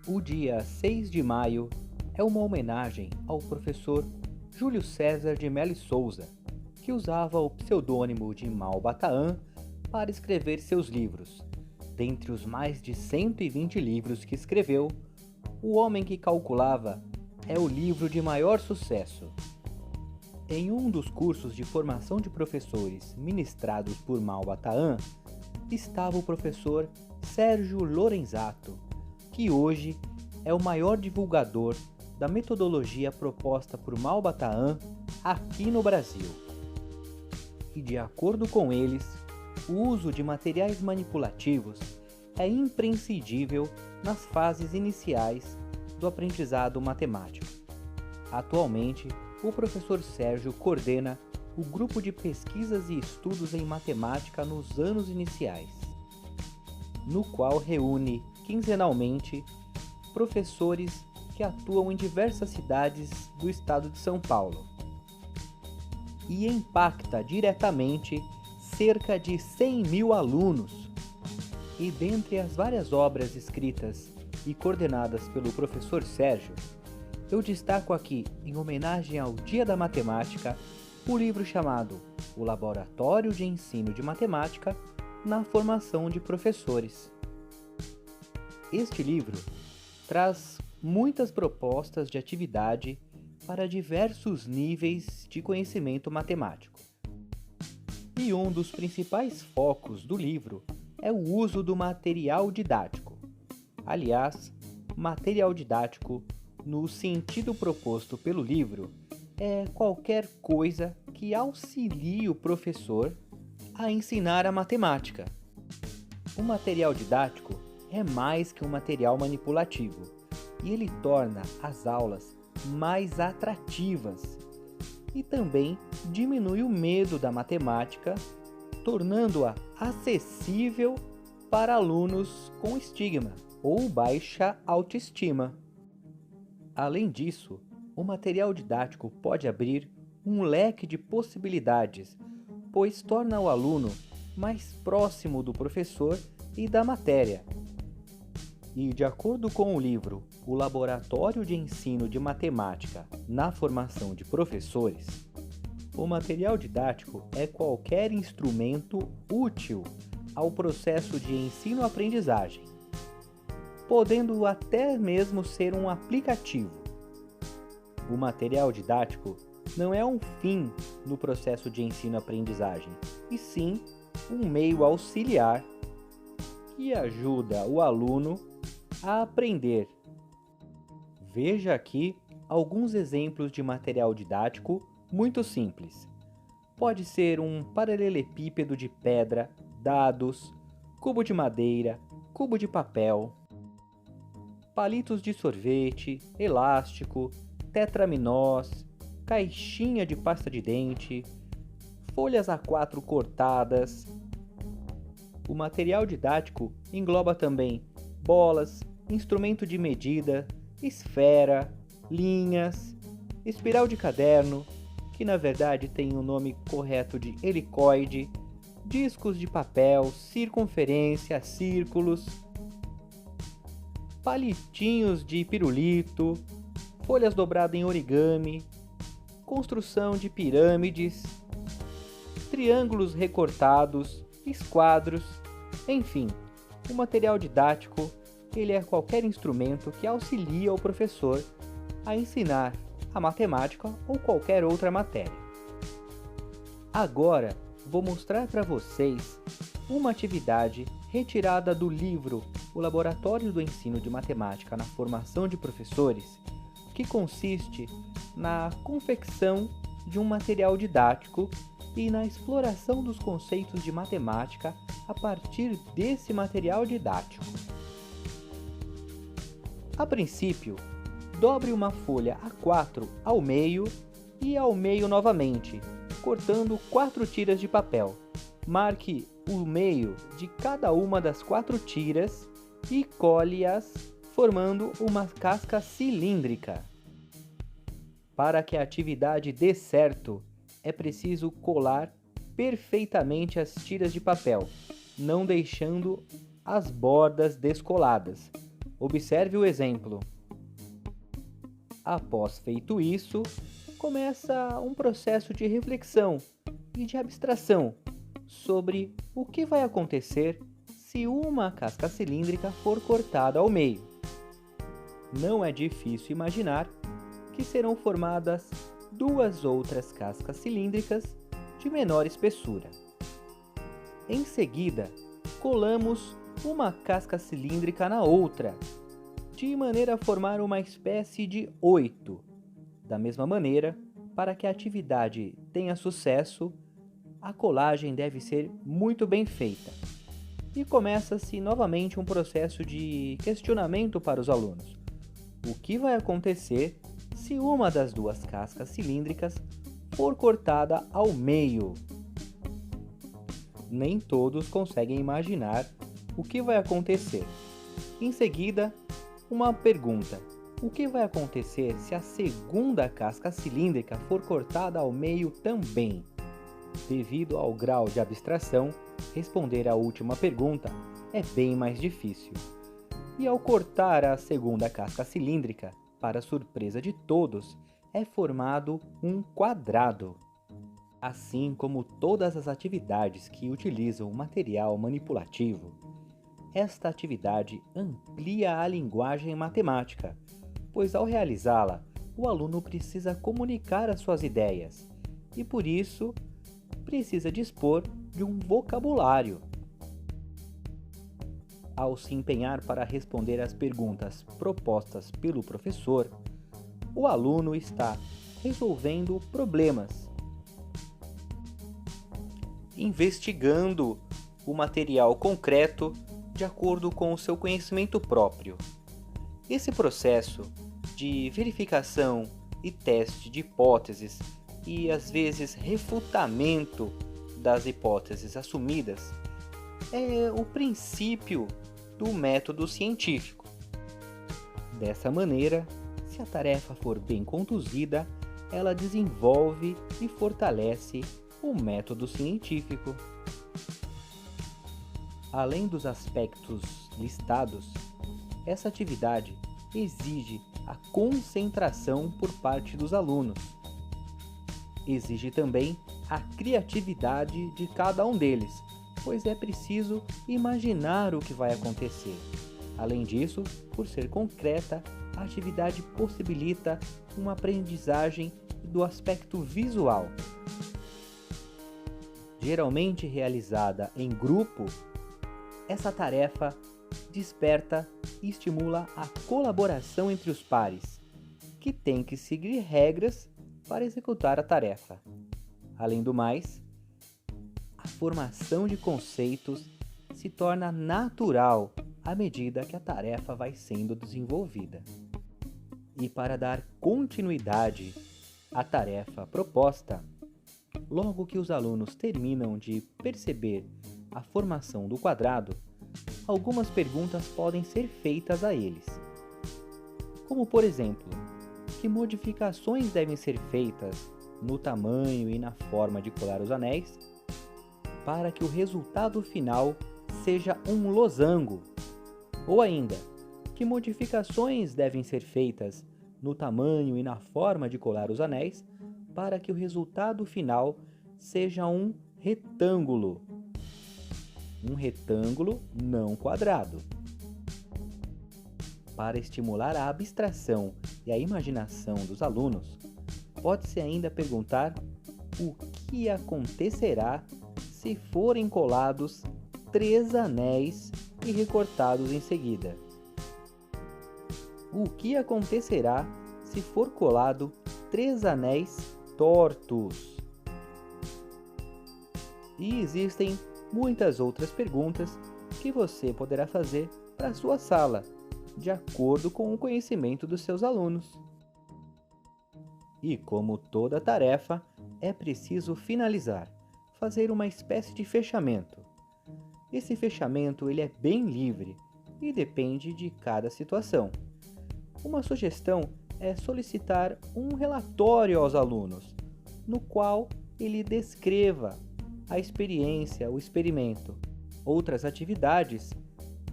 O dia 6 de maio é uma homenagem ao professor Júlio César de Mello e Souza, que usava o pseudônimo de Malbataan para escrever seus livros. Dentre os mais de 120 livros que escreveu, O Homem que Calculava é o livro de maior sucesso. Em um dos cursos de formação de professores ministrados por Malbataan, estava o professor Sérgio Lorenzato, que hoje é o maior divulgador da metodologia proposta por Malbataan aqui no Brasil. E de acordo com eles, o uso de materiais manipulativos é imprescindível nas fases iniciais do aprendizado matemático. Atualmente, o professor Sérgio coordena o grupo de pesquisas e estudos em matemática nos anos iniciais, no qual reúne quinzenalmente professores que atuam em diversas cidades do estado de São Paulo e impacta diretamente cerca de 100 mil alunos. E dentre as várias obras escritas e coordenadas pelo professor Sérgio, eu destaco aqui, em homenagem ao Dia da Matemática, o livro chamado O Laboratório de Ensino de Matemática na Formação de Professores. Este livro traz muitas propostas de atividade para diversos níveis de conhecimento matemático. E um dos principais focos do livro é o uso do material didático. Aliás, material didático, no sentido proposto pelo livro, é qualquer coisa que auxilie o professor a ensinar a matemática. O material didático é mais que um material manipulativo, e ele torna as aulas mais atrativas e também diminui o medo da matemática, tornando-a acessível para alunos com estigma ou baixa autoestima. Além disso, o material didático pode abrir um leque de possibilidades, pois torna o aluno mais próximo do professor e da matéria. E, de acordo com o livro O Laboratório de Ensino de Matemática na Formação de Professores, o material didático é qualquer instrumento útil ao processo de ensino-aprendizagem, podendo até mesmo ser um aplicativo. O material didático não é um fim no processo de ensino-aprendizagem, e sim um meio auxiliar que ajuda o aluno a aprender. Veja aqui alguns exemplos de material didático muito simples. Pode ser um paralelepípedo de pedra, dados, cubo de madeira, cubo de papel, palitos de sorvete, elástico, tetraminós, caixinha de pasta de dente, folhas A4 cortadas. O material didático engloba também bolas, instrumento de medida, esfera, linhas, espiral de caderno, que na verdade tem o nome correto de helicoide, discos de papel, circunferência, círculos, palitinhos de pirulito, folhas dobradas em origami, construção de pirâmides, triângulos recortados, esquadros, enfim, o material didático ele é qualquer instrumento que auxilia o professor a ensinar a matemática ou qualquer outra matéria. Agora vou mostrar para vocês uma atividade retirada do livro O Laboratório do Ensino de Matemática na Formação de Professores, que consiste na confecção de um material didático e na exploração dos conceitos de matemática a partir desse material didático. A princípio, dobre uma folha A4 ao meio e ao meio novamente, cortando 4 tiras de papel. Marque o meio de cada uma das 4 tiras e cole-as, formando uma casca cilíndrica. Para que a atividade dê certo, é preciso colar perfeitamente as tiras de papel, não deixando as bordas descoladas, Observe o exemplo. Após feito isso, começa um processo de reflexão e de abstração sobre o que vai acontecer se uma casca cilíndrica for cortada ao meio. Não é difícil imaginar que serão formadas duas outras cascas cilíndricas de menor espessura. Em seguida, colamos uma casca cilíndrica na outra, de maneira a formar uma espécie de 8. Da mesma maneira, para que a atividade tenha sucesso, a colagem deve ser muito bem feita. E começa-se novamente um processo de questionamento para os alunos. O que vai acontecer se uma das duas cascas cilíndricas for cortada ao meio? Nem todos conseguem imaginar o que vai acontecer. Em seguida, uma pergunta: o que vai acontecer se a segunda casca cilíndrica for cortada ao meio também? Devido ao grau de abstração, responder à última pergunta é bem mais difícil. E ao cortar a segunda casca cilíndrica, para surpresa de todos, é formado um quadrado. Assim como todas as atividades que utilizam material manipulativo, esta atividade amplia a linguagem matemática, pois ao realizá-la, o aluno precisa comunicar as suas ideias e, por isso, precisa dispor de um vocabulário. Ao se empenhar para responder às perguntas propostas pelo professor, o aluno está resolvendo problemas, investigando o material concreto de acordo com o seu conhecimento próprio. Esse processo de verificação e teste de hipóteses e, às vezes, refutamento das hipóteses assumidas é o princípio do método científico. Dessa maneira, se a tarefa for bem conduzida, ela desenvolve e fortalece o método científico. Além dos aspectos listados, essa atividade exige a concentração por parte dos alunos. Exige também a criatividade de cada um deles, pois é preciso imaginar o que vai acontecer. Além disso, por ser concreta, a atividade possibilita uma aprendizagem do aspecto visual. Geralmente realizada em grupo, essa tarefa desperta e estimula a colaboração entre os pares, que têm que seguir regras para executar a tarefa. Além do mais, a formação de conceitos se torna natural à medida que a tarefa vai sendo desenvolvida. E para dar continuidade à tarefa proposta, logo que os alunos terminam de perceber a formação do quadrado, algumas perguntas podem ser feitas a eles. Como, por exemplo, que modificações devem ser feitas no tamanho e na forma de colar os anéis para que o resultado final seja um losango? Ou ainda, que modificações devem ser feitas no tamanho e na forma de colar os anéis para que o resultado final seja um retângulo? Um retângulo não quadrado. Para estimular a abstração e a imaginação dos alunos, pode-se ainda perguntar o que acontecerá se forem colados 3 anéis e recortados em seguida. O que acontecerá se for colado 3 anéis tortos? E existem muitas outras perguntas que você poderá fazer para a sua sala, de acordo com o conhecimento dos seus alunos. E como toda tarefa, é preciso finalizar, fazer uma espécie de fechamento. Esse fechamento ele é bem livre e depende de cada situação. Uma sugestão é solicitar um relatório aos alunos, no qual ele descreva a experiência, o experimento. Outras atividades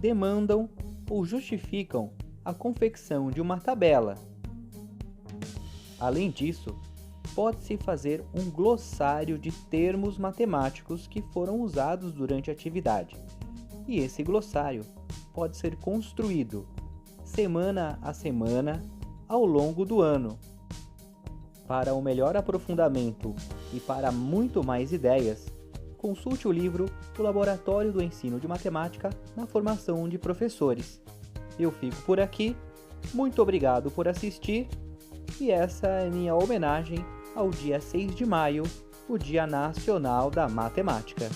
demandam ou justificam a confecção de uma tabela. Além disso, pode-se fazer um glossário de termos matemáticos que foram usados durante a atividade. E esse glossário pode ser construído semana a semana ao longo do ano. Para um melhor aprofundamento e para muito mais ideias, consulte o livro O Laboratório do Ensino de Matemática na Formação de Professores. Eu fico por aqui, muito obrigado por assistir, e essa é minha homenagem ao dia 6 de maio, o Dia Nacional da Matemática.